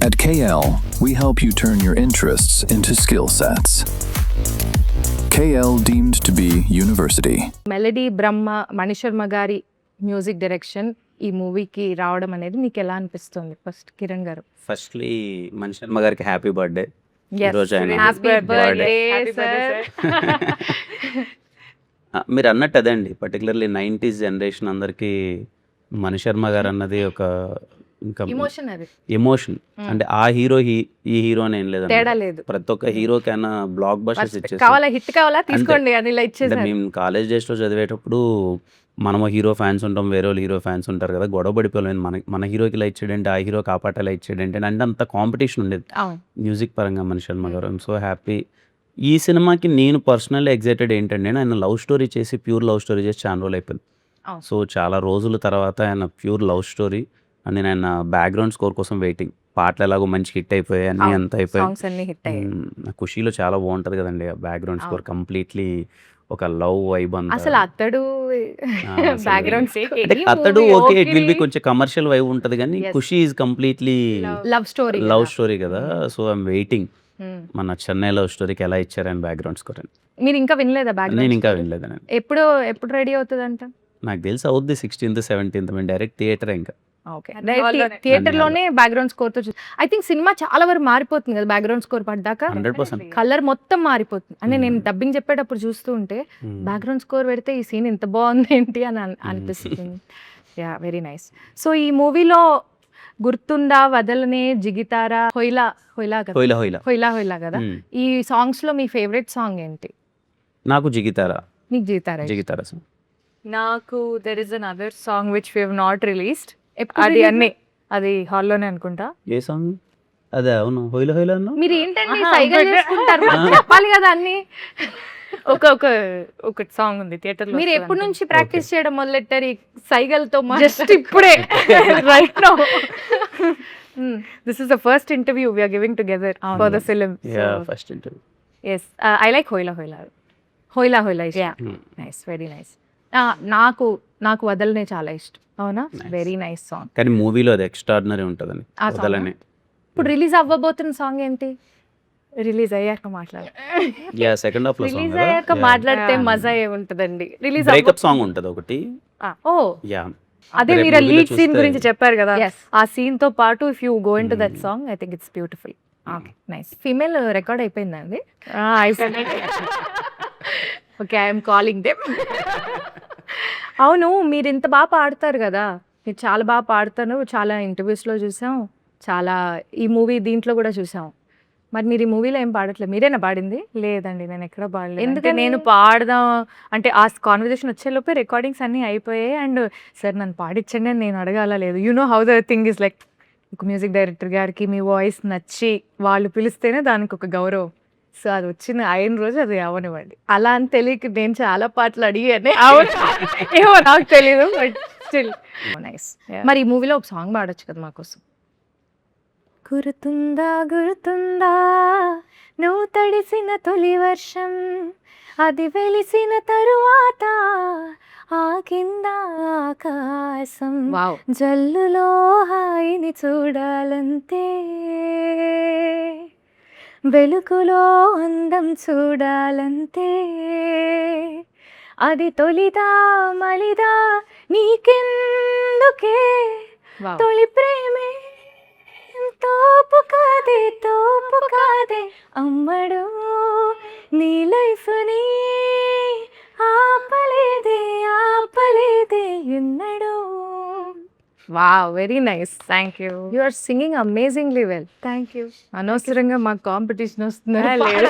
At KL, we help you turn your interests into skill sets. KL deemed to be university. Melody Brahma Mani Sharma గారి music direction ఈ మూవీకి రావడం అనేది మీకు ఎలా అనిపిస్తుంది? ఫస్ట్ కిరణ్ గారు. ఫస్ట్లీ మణిశర్మ గారికి హ్యాపీ బర్త్డే. ఈరోజు ఆయన హ్యాపీ బర్త్డే సార్. మీరు అన్నట్టు అదే అండి, పర్టికులర్లీ 90s జనరేషన్ అందరికీ మణిశర్మ గారు అన్నది ఒక ఇంకా ఎమోషన్ అది. ఎమోషన్. అంటే ఆ హీరో ఈ హీరో అని ఏం తేడా లేదండి, లేదు. ప్రతి ఒక్క హీరోకైనా బ్లాక్ బస్టర్స్ ఇచ్చేసి. కావాలా హిట్ కావాలా తీసుకోండి అని ఇలా అంటే ఇచ్చేసారు. మేము కాలేజ్ డేస్లో చదివేటప్పుడు మనము హీరో ఫ్యాన్స్ ఉంటాం, వేరే వాళ్ళు హీరో ఫ్యాన్స్ ఉంటారు కదా, గొడవ పడిపోలేము. మన హీరోకి ఇలా ఇచ్చాడంటే ఆ హీరోకి ఆ పాట ఇలా ఇచ్చాడంటే అంటే అంత కాంపిటీషన్ ఉండేది అవును. మ్యూజిక్ పరంగా మణిశర్మ గారు. I'm so happy. ఈ సినిమాకి నేను పర్సనల్లీ ఎగ్జైటెడ్ ఏంటంటే, ఆయన లవ్ స్టోరీ చేసి, ప్యూర్ లవ్ స్టోరీ చేసి చాలా రోజులు అయిపోయింది. అవును. సో చాలా రోజుల తర్వాత ఆయన ప్యూర్ లవ్ స్టోరీ అండ్ నేను ఆయన బ్యాక్గ్రౌండ్ స్కోర్ కోసం వెయిటింగ్. పాటలు ఎలాగో మంచి హిట్ అయిపోయాయి, అన్నీ అవును. అంత అయిపోయాయి. సాంగ్స్ అన్ని హిట్ అయ్యాయి. ఖుషీలో చాలా బాగుంటది కదండి ఆ బ్యాక్గ్రౌండ్ స్కోర్, అవును. కంప్లీట్లీ ఒక లవ్ వైబ్ అంతా. అసలు అతడు అసలు బ్యాక్గ్రౌండ్ అంటే అతడు ఓకే, ఇట్ విల్ బి కొంచెం కమర్షియల్ వైబ్ ఉంటది కానీ Yes. Khushi is completely love story. Love story కదా. సో ఐఎమ్ వెయిటింగ్ మన చెన్నై లవ్ స్టోరీకి ఎలా ఇచ్చారు ఆయన బ్యాక్గ్రౌండ్ స్కోర్ అని. మీరు ఇంకా వినలేదా నేను బ్యాక్గ్రౌండ్? ఇంకా వినలేదండి. ఎప్పుడు రెడీ అవుతుందంట? నాకు తెలిసి అవుద్ది 16th 17th. మేము డైరెక్ట్ థియేటర్ ఇంకా. ఓకే. హాల్లోనే. థియేటర్ లోనే బ్యాక్గ్రౌండ్ స్కోర్ తో ఐ థింక్ సినిమా చాలా వరకు మారిపోతుంది కదా బ్యాక్గ్రౌండ్ స్కోర్ పడ్డాక. 100%. కలర్ మొత్తం మారిపోతుంది. అంటే నేను డబ్బింగ్ చెప్పేటప్పుడు చూస్తూ ఉంటే బ్యాక్గ్రౌండ్ స్కోర్ పెడితే ఈ సీన్ ఎంత బాగుంది ఏంటి అని అనిపిస్తుంది. Yeah, very nice. సో ఈ మూవీలో గుర్తుందా, వదలనే, జిగితారా, హొయిలా హొయిలా కదా, హోయిలా హోయిలా. హొయిలా హొయిలా కదా, ఈ సాంగ్స్ లో మీ ఫేవరెట్ సాంగ్ ఏంటి? నాకు జిగితారా. నీకు జిగితారా? జిగితారా సాంగ్. నాకు there is another song which we have not released. ఎప్పుడు అది release? అన్ని అది హాల్లోనే అనుకుంటా. ఏ సాంగ్ అదే? అవును, హోయిలా హోయిలా అన్నా. మీరు ఏంటండి ఆహా, సైగలు ఒకటే. చేసుకుంటారు? మాకు చెప్పాలి కదా అన్ని. ఒక సాంగ్ ఉంది థియేటర్ లో. మీరు ఎప్పటి నుంచి ప్రాక్టీస్ చేయడం మొదలెట్టారు ఈ సైగలతో? జస్ట్ ఇప్పుడే right now. This is the first interview we are giving together for the film. Yeah, first interview. Yes, I like Hoila Hoila. హోయిలా హోయిలా ఇష్టం. Yeah. Nice, very nice. నాకు వదలనే చాలా ఇష్టం. అవునా? Very nice song. కానీ మూవీలో అది ఎక్స్ట్రాడినరీ ఉంటుందని ఆ song వదలనే. ఇప్పుడు రిలీజ్ అవ్వబోతున్న సాంగ్ ఏంటి? రిలీజ్ అయ్యాక మాట్లాడు. యా, సెకండ్ హాఫ్ లో సాంగ్ రిలీజ్ అయ్యాక మాట్లాడితే Yeah. మజా ఏముంటదండి? రిలీజ్ బ్రేకప్ సాంగ్ ఉంటది ఒకటి. ఓ యా, అదే రేపు మీరు movie లో లీడ్ సీన్ చూస్తే- గురించి చెప్పారు కదా, Yes. ఆ సీన్ తో పాటు if you go into that song I think it's beautiful. Okay, nice. Female record అయిపోయిందండి. Okay, I'm calling them. అవును, మీరు ఇంత బాగా పాడతారు కదా, మీరు చాలా బాగా పాడతారు. చాలా ఇంటర్వ్యూస్లో చూసాం, చాలా ఈ మూవీ దీంట్లో కూడా చూసాం. మరి మీరు ఈ మూవీలో ఏం పాడట్లేదు, మీరేనా పాడింది? లేదండి, నేను ఎక్కడ పాడలేదు. ఎందుకని? ఎందుకంటే నేను పాడదాం అంటే ఆ కాన్వర్జేషన్ వచ్చేలోపే రికార్డింగ్స్ అన్నీ అయిపోయాయి. అండ్ సార్ నన్ను పాడించండి అని నేను అడగాల లేదు. You know how the thing is like, ఒక మ్యూజిక్ డైరెక్టర్ గారికి మీ వాయిస్ నచ్చి వాళ్ళు పిలిస్తేనే దానికి ఒక గౌరవం. సో అది వచ్చిన అయిన రోజు అది అవనివ్వండి. అలా అని తెలియక నేను చాలా పాటలు అడిగానే. ఏమో నాకు తెలియదు, బట్ స్టిల్ నైస్. Yeah. మరి ఈ మూవీలో ఒక సాంగ్ పాడొచ్చు కదా మాకోసం? గుర్తుందా గుర్తుందా నువ్వు తడిసిన తొలి వర్షం, అది వెలిసిన తరువాత ఆ కింద ఆకాశం, వావ్. జల్లులో హాయిని చూడాలంతే, వెలుగులో అందం చూడాలంతే, అది తొలిదా మలిదా నీకెందుకే, వావ్. తొలి ప్రేమే తోపు కాదే అమ్మడు, నీ లైఫ్ ని ఆపలేదే ఎన్నడు. Wow, very nice. Thank you. You are singing amazingly well. Thank you. అనవసరంగా మాకు కాంపిటీషన్ వస్తుంది. లేదు.